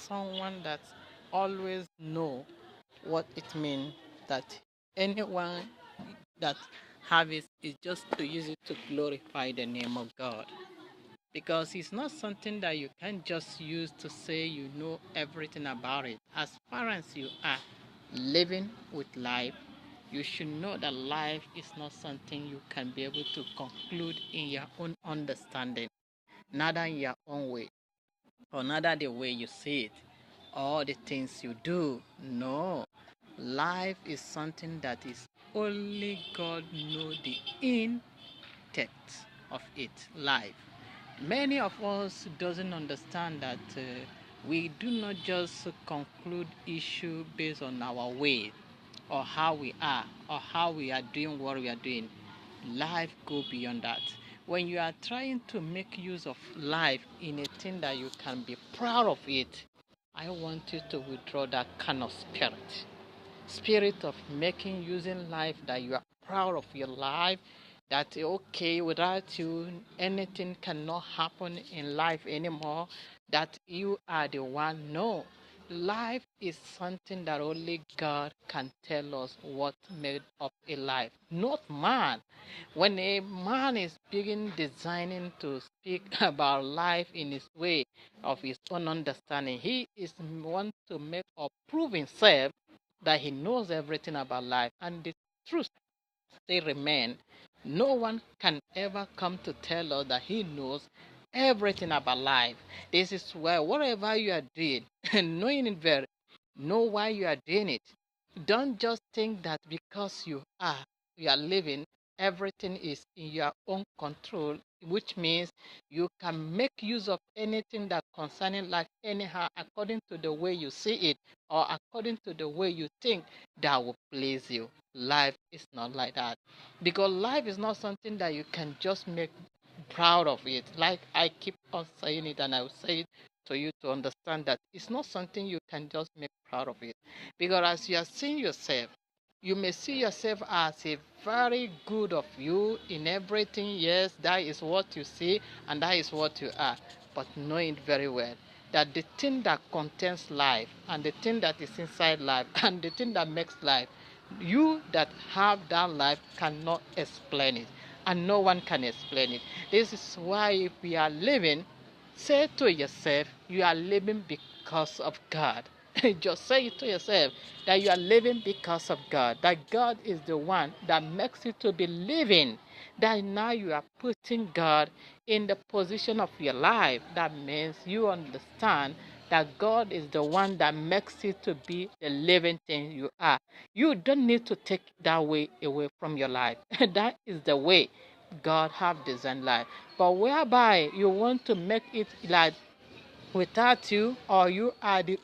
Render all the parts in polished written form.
someone that always know what it means that anyone that have it is just to use it to glorify the name of God. Because it's not something that you can just use to say you know everything about it. As far as you are living with life, you should know that life is not something you can be able to conclude in your own understanding, neither in your own way, or neither the way you see it, or the things you do. No. Life is something that is only God know the in-depth of it. Life. Many of us doesn't understand that we do not just conclude issue based on our way or how we are or how we are doing what we are doing. Life go beyond that. When you are trying to make use of life in a thing that you can be proud of it, I want you to withdraw that kind of spirit of making using life that you are proud of your life, that okay, without you anything cannot happen in life anymore, that you are the one. No, life is something that only God can tell us what made up a life, not man. When a man is begin designing to speak about life in his way of his own understanding, he is want to make or prove himself that he knows everything about life, and the truth still remain. No one can ever come to tell us that he knows everything about life. This is why whatever you are doing, knowing it very, know why you are doing it. Don't just think that because you are living, everything is in your own control, which means you can make use of anything that concerning life anyhow according to the way you see it or according to the way you think that will please you. Life is not like that, because life is not something that you can just make proud of it. Like I keep on saying it, and I will say it to you to understand that it's not something you can just make proud of it. Because as you are seeing yourself, you may see yourself as a very good of you in everything. Yes, that is what you see and that is what you are. But knowing very well that the thing that contains life and the thing that is inside life and the thing that makes life, you that have that life cannot explain it, and no one can explain it. This is why if we are living, say to yourself, you are living because of God. Just say it to yourself that you are living because of God, that God is the one that makes you to be living, that now you are putting God in the position of your life. That means you understand that God is the one that makes you to be the living thing you are. You don't need to take that way away from your life. That is the way God have designed life. But whereby you want to make it like without you, or you are the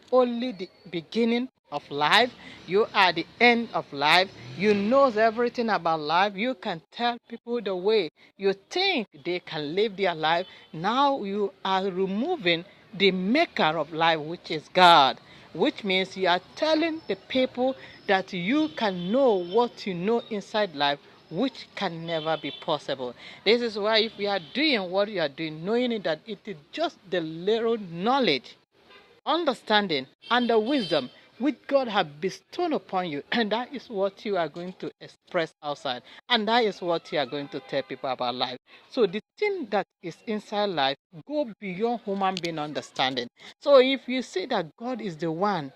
beginning of life, you are the end of life, you knows everything about life, you can tell people the way you think they can live their life. Now you are removing the maker of life, which is God, which means you are telling the people that you can know what you know inside life, which can never be possible. This is why if we are doing what you are doing, knowing that it is just the little knowledge, understanding, and the wisdom which God has bestowed upon you, and that is what you are going to express outside, and that is what you are going to tell people about life. So the thing that is inside life go beyond human being understanding. So if you see that God is the one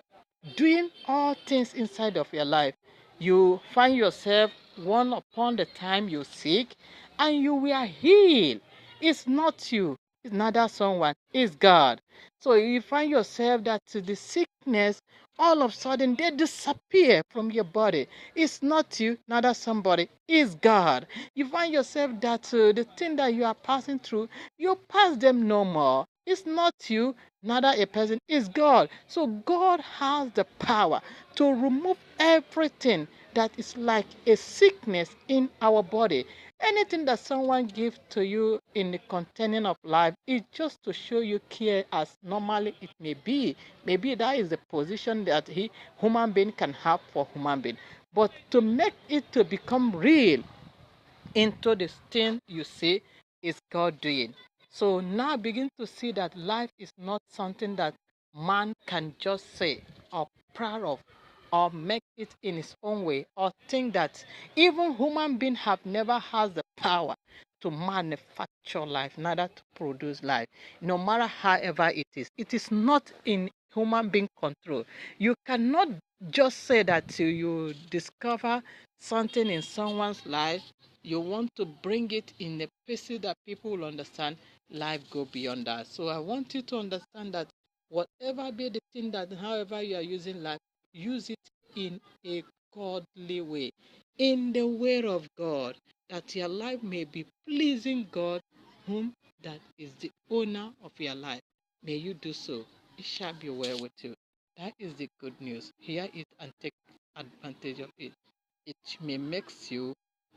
doing all things inside of your life, you find yourself one upon the time you sick and you will heal. It's not you, it's neither someone, it's God. So you find yourself that the sickness all of a sudden they disappear from your body. It's not you, neither somebody, it's God. You find yourself that the thing that you are passing through, you pass them no more. It's not you, neither a person, is God. So God has the power to remove everything that is like a sickness in our body. Anything that someone gives to you in the containing of life is just to show you care as normally it may be. Maybe that is the position that human being can have for human being. But to make it to become real into this thing you see is God doing. So now begin to see that life is not something that man can just say or proud of or make it in his own way, or think that even human beings have never had the power to manufacture life, neither to produce life, no matter however it is. It is not in human being control. You cannot just say that you discover something in someone's life, you want to bring it in a pieces that people will understand. Life go beyond that. So I want you to understand that whatever be the thing that however you are using life, use it in a godly way, in the way of God, that your life may be pleasing God, whom that is the owner of your life. May you do so. It shall be well with you. That is the good news. Hear it and take advantage of it. It may make you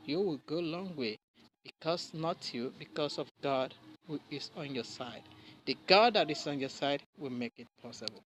will go a long way, because not you, because of God who is on your side. The God that is on your side will make it possible.